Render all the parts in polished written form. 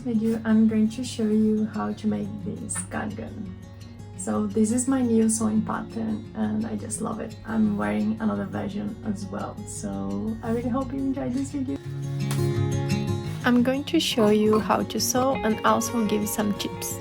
video I'm going to show you how to make this cardigan. So this is my new sewing pattern and I just love it. I'm wearing another version as well, so I really hope you enjoyed this video. I'm going to show you how to sew and also give some tips.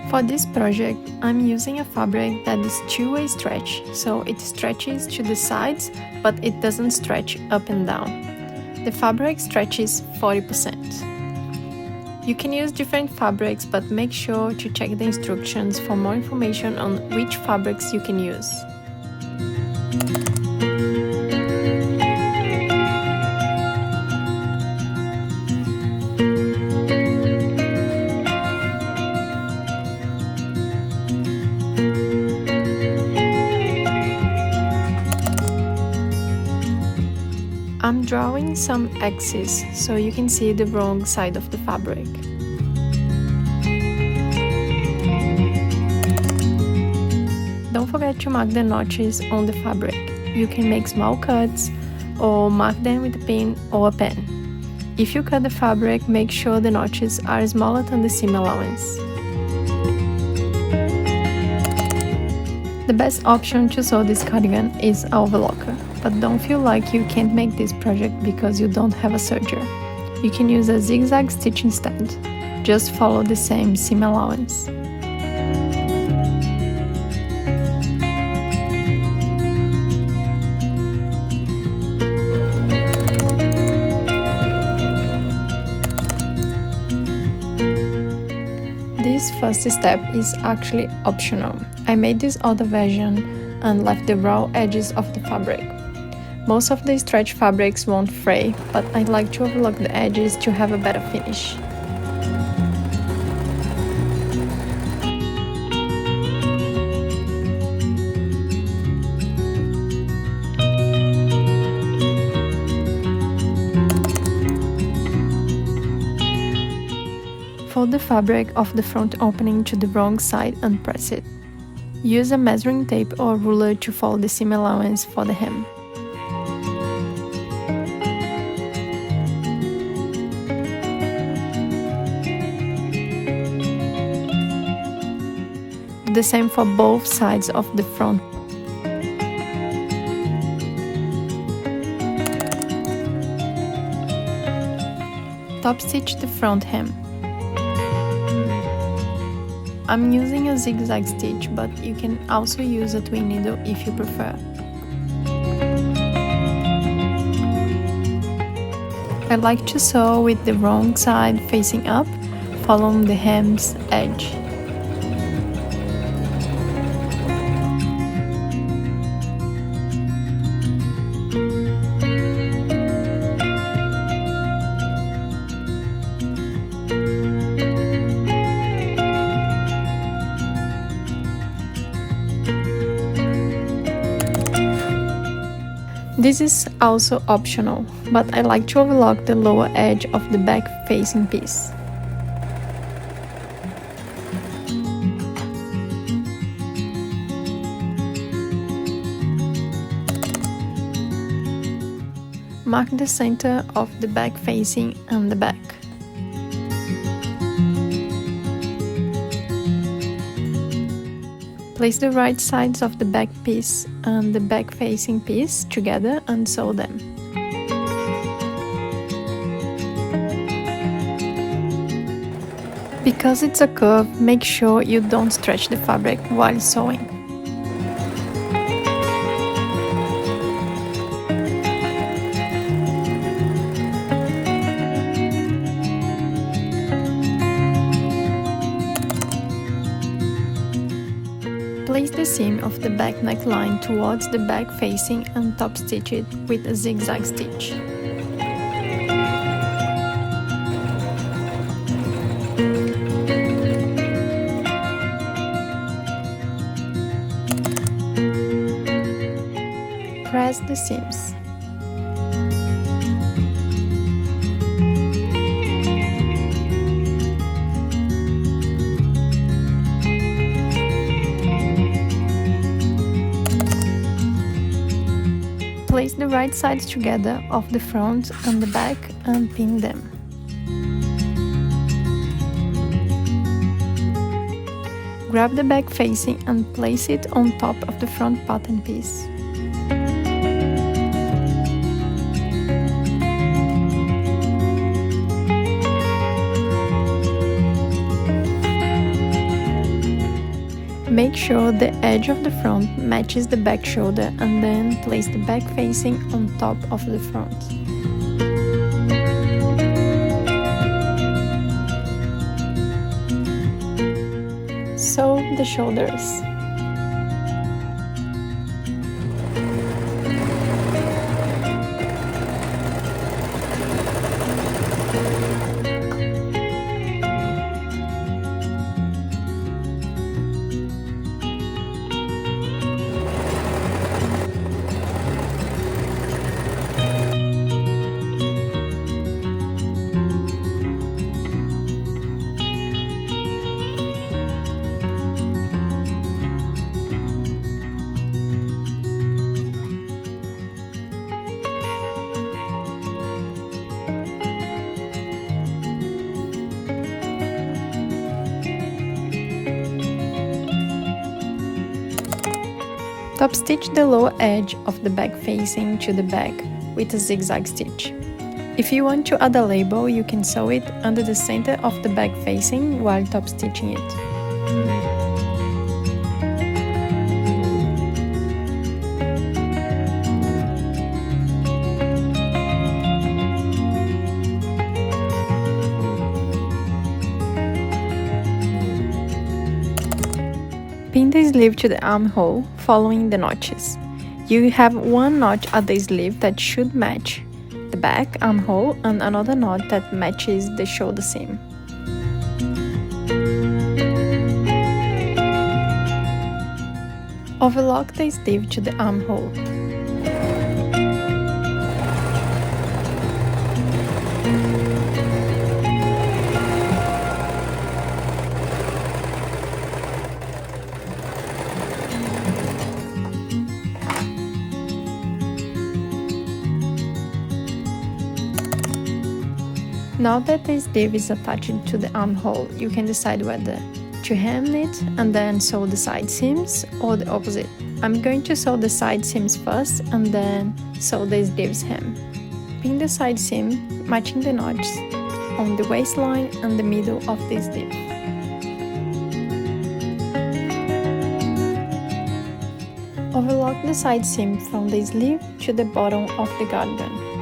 For this project, I'm using a fabric that is two-way stretch, so it stretches to the sides, but it doesn't stretch up and down. The fabric stretches 40%. You can use different fabrics, but make sure to check the instructions for more information on which fabrics you can use. I'm drawing some X's so you can see the wrong side of the fabric. Don't forget to mark the notches on the fabric. You can make small cuts or mark them with a pin or a pen. If you cut the fabric, make sure the notches are smaller than the seam allowance. The best option to sew this cardigan is a overlocker, but don't feel like you can't make this project because you don't have a serger. You can use a zigzag stitch instead. Just follow the same seam allowance. This first step is actually optional. I made this other version and left the raw edges of the fabric. Most of the stretch fabrics won't fray, but I like to overlock the edges to have a better finish. Fold the fabric of the front opening to the wrong side and press it. Use a measuring tape or ruler to fold the seam allowance for the hem. Do the same for both sides of the front. Top stitch the front hem. I'm using a zigzag stitch, but you can also use a twin needle if you prefer. I like to sew with the wrong side facing up, following the hem's edge. This is also optional, but I like to overlock the lower edge of the back-facing piece. Mark the center of the back-facing and the back. Place the right sides of the back piece and the back-facing piece together and sew them. Because it's a curve, make sure you don't stretch the fabric while sewing. Place the seam of the back neckline towards the back facing and top stitch it with a zigzag stitch. Press the seams. Place the right sides together of the front and the back and pin them. Grab the back facing and place it on top of the front pattern piece. Make sure the edge of the front matches the back shoulder and then place the back facing on top of the front. Sew the shoulders. Top stitch the lower edge of the back facing to the back with a zigzag stitch. If you want to add a label, you can sew it under the center of the back facing while top stitching it. Pin the sleeve to the armhole, following the notches. You have one notch at the sleeve that should match the back armhole and another knot that matches the shoulder seam. Overlock the sleeve to the armhole. Now that the sleeve is attached to the armhole, you can decide whether to hem it and then sew the side seams or the opposite. I'm going to sew the side seams first and then sew the sleeves hem. Pin the side seam, matching the notches on the waistline and the middle of the sleeve. Overlock the side seam from the sleeve to the bottom of the cardigan.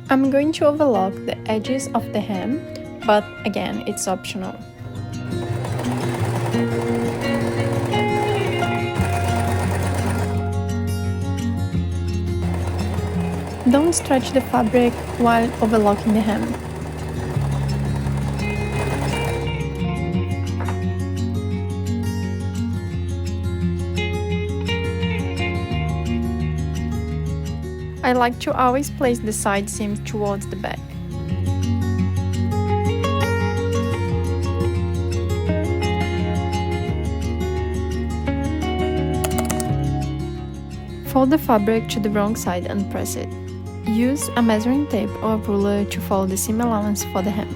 I'm going to overlock the edges of the hem, but again, it's optional. Don't stretch the fabric while overlocking the hem. I like to always place the side seams towards the back. Fold the fabric to the wrong side and press it. Use a measuring tape or a ruler to follow the seam allowance for the hem.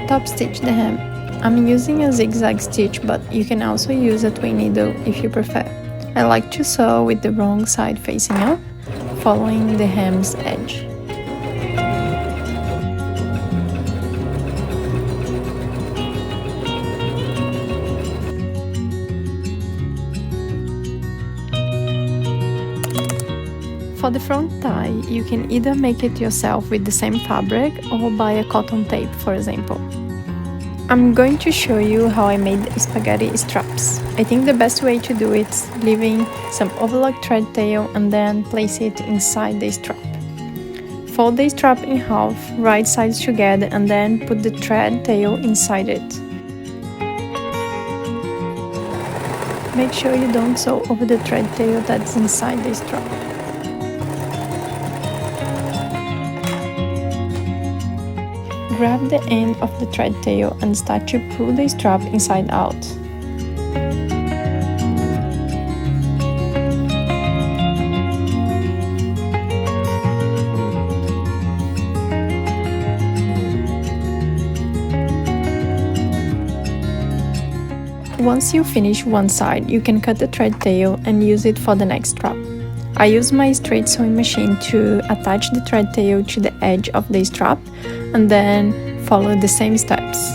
Top stitch the hem. I'm using a zigzag stitch, but you can also use a twin needle if you prefer. I like to sew with the wrong side facing up, following the hem's edge. For the front tie, you can either make it yourself with the same fabric or buy a cotton tape, for example. I'm going to show you how I made spaghetti straps. I think the best way to do it is leaving some overlock thread tail and then place it inside the strap. Fold the strap in half, right sides together, and then put the thread tail inside it. Make sure you don't sew over the thread tail that's inside the strap. Grab the end of the thread tail and start to pull the strap inside out. Once you finish one side, you can cut the thread tail and use it for the next strap. I use my straight sewing machine to attach the thread tail to the edge of the strap and then follow the same steps.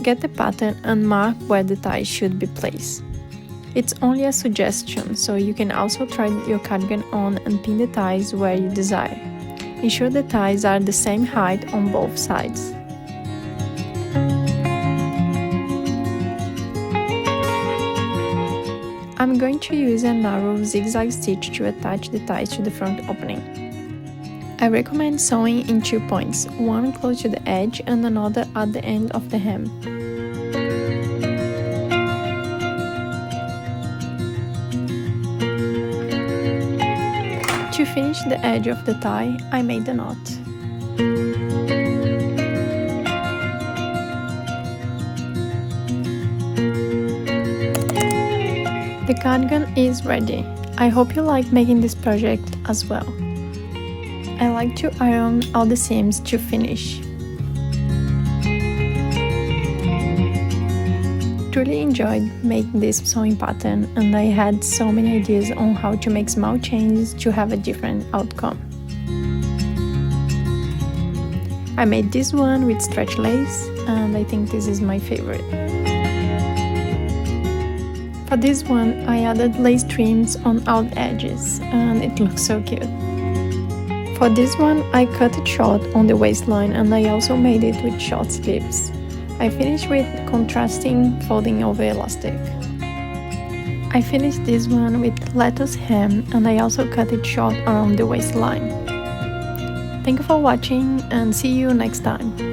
Get the pattern and mark where the ties should be placed. It's only a suggestion, so you can also try your cardigan on and pin the ties where you desire. Ensure the ties are the same height on both sides. I'm going to use a narrow zigzag stitch to attach the ties to the front opening. I recommend sewing in 2 points, one close to the edge and another at the end of the hem. To finish the edge of the tie, I made a knot. The cardigan is ready. I hope you like making this project as well. I like to iron all the seams to finish. Truly enjoyed making this sewing pattern, and I had so many ideas on how to make small changes to have a different outcome. I made this one with stretch lace, and I think this is my favorite. For this one, I added lace trims on all edges, and it looks so cute. For this one, I cut it short on the waistline, and I also made it with short sleeves. I finished with contrasting folding over elastic. I finished this one with lettuce hem, and I also cut it short around the waistline. Thank you for watching and see you next time.